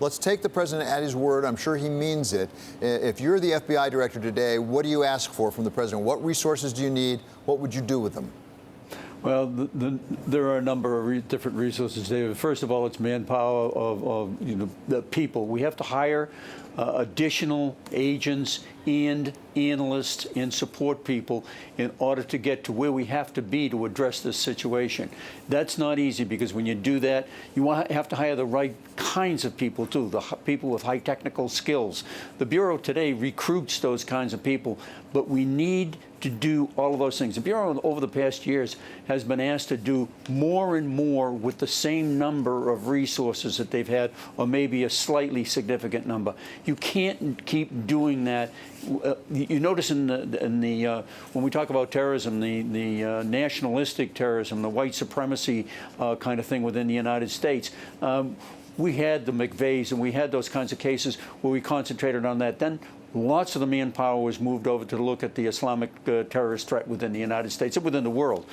Let's take the president at his word. I'm sure he means it. If you're the FBI director today, what do you ask for from the president? What resources do you need? What would you do with them? Well, there are a number of different resources, David. First of all, it's manpower of the people. We have to hire additional agents and analysts and support people in order to get to where we have to be to address this situation. That's not easy, because when you do that, you have to hire the right kinds of people too, the people with high technical skills. The Bureau today recruits those kinds of people, but we need to do all of those things. The Bureau over the past years has been asked to do more and more with the same number of resources that they've had, or maybe a slightly significant number. You can't keep doing that. You notice in the when we talk about terrorism, the nationalistic terrorism, the white supremacy kind of thing within the United States, we had the McVeighs and we had those kinds of cases where we concentrated on that. Then lots of the manpower was moved over to look at the Islamic terrorist threat within the United States and within the world.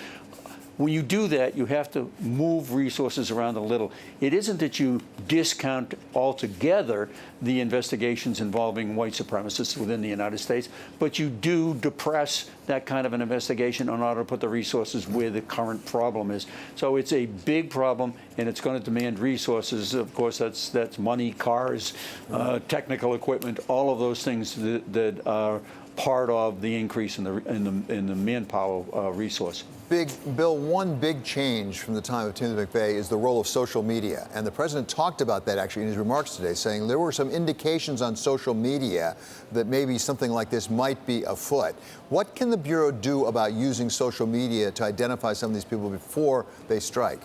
When you do that, you have to move resources around a little. It isn't that you discount altogether the investigations involving white supremacists within the United States, but you do depress that kind of an investigation in order to put the resources where the current problem is. So it's a big problem, and it's going to demand resources. Of course, that's money, cars, technical equipment, all of those things that are part of the increase in the manpower resource. Bill, one big change from the time of Timothy McVeigh is the role of social media. And the president talked about that actually in his remarks today, saying there were some indications on social media that maybe something like this might be afoot. What can the Bureau do about using social media to identify some of these people before they strike?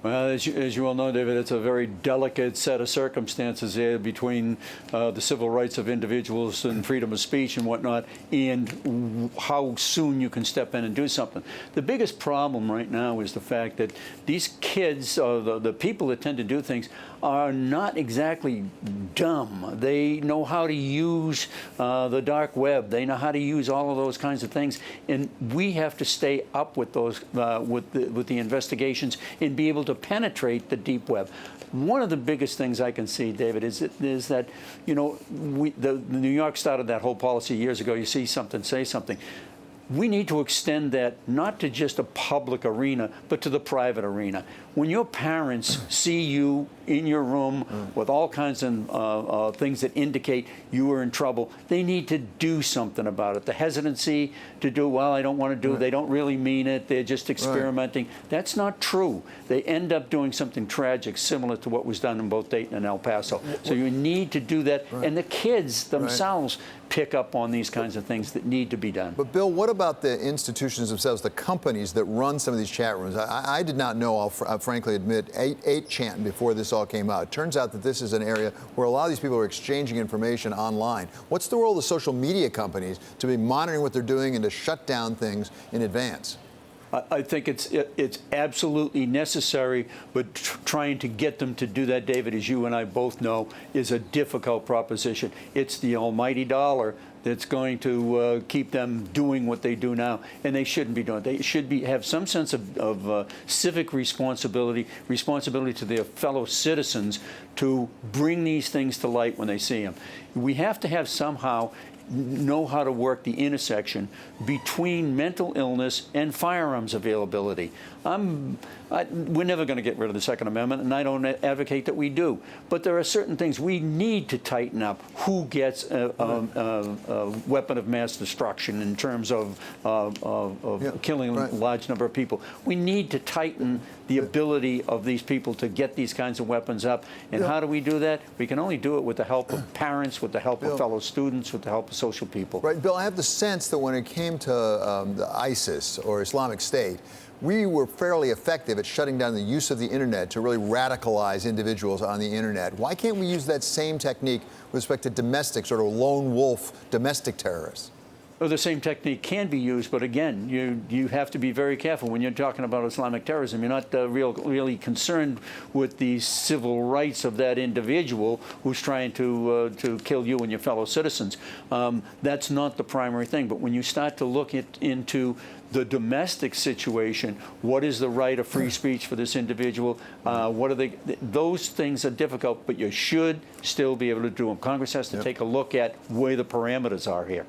Well, as you all know, David, it's a very delicate set of circumstances there between the civil rights of individuals and freedom of speech and whatnot, and how soon you can step in and do something. The biggest problem right now is the fact that these kids, the people that tend to do things, are not exactly dumb. They know how to use the dark web. They know how to use all of those kinds of things, and we have to stay up with those, with the investigations, and be able to penetrate the deep web. One of the biggest things I can see, David, is that the New York started that whole policy years ago. You see something, say something. We need to extend that not to just a public arena, but to the private arena. When your parents see you in your room with all kinds of things that indicate you are in trouble, they need to do something about it. The hesitancy to do, well, I don't want to do, they don't really mean it, they're just experimenting. That's not true. They end up doing something tragic, similar to what was done in both Dayton and El Paso. So you need to do that. And the kids themselves pick up on these kinds of things that need to be done. But Bill, what about the institutions themselves, the companies that run some of these chat rooms? I did not know, I'll frankly admit, 8chan before this all came out. It turns out that this is an area where a lot of these people are exchanging information online. What's the role of the social media companies to be monitoring what they're doing and to shut down things in advance? I think it's absolutely necessary, but trying to get them to do that, David, as you and I both know, is a difficult proposition. It's the almighty dollar that's going to keep them doing what they do now, and they shouldn't be doing it. They should have some sense of civic responsibility to their fellow citizens to bring these things to light when they see them. We have to have somehow know how to work the intersection between mental illness and firearms availability. We're never going to get rid of the Second Amendment, and I don't advocate that we do. But there are certain things we need to tighten up. Who gets a weapon of mass destruction in terms of killing a large number of people? We need to tighten the ability of these people to get these kinds of weapons up. And how do we do that? We can only do it with the help of parents, with the help of fellow students, with the help of social people. Right, Bill, I have the sense that when it came to the ISIS or Islamic State, we were fairly effective at shutting down the use of the internet to really radicalize individuals on the internet. Why can't we use that same technique with respect to domestic, sort of lone wolf domestic terrorists? Or the same technique can be used, but again, you have to be very careful when you're talking about Islamic terrorism. You're not really concerned with the civil rights of that individual who's trying to kill you and your fellow citizens. That's not the primary thing. But when you start to look into the domestic situation, what is the right of free speech for this individual? What are those things are difficult, but you should still be able to do them. Congress has to take a look at where the parameters are here.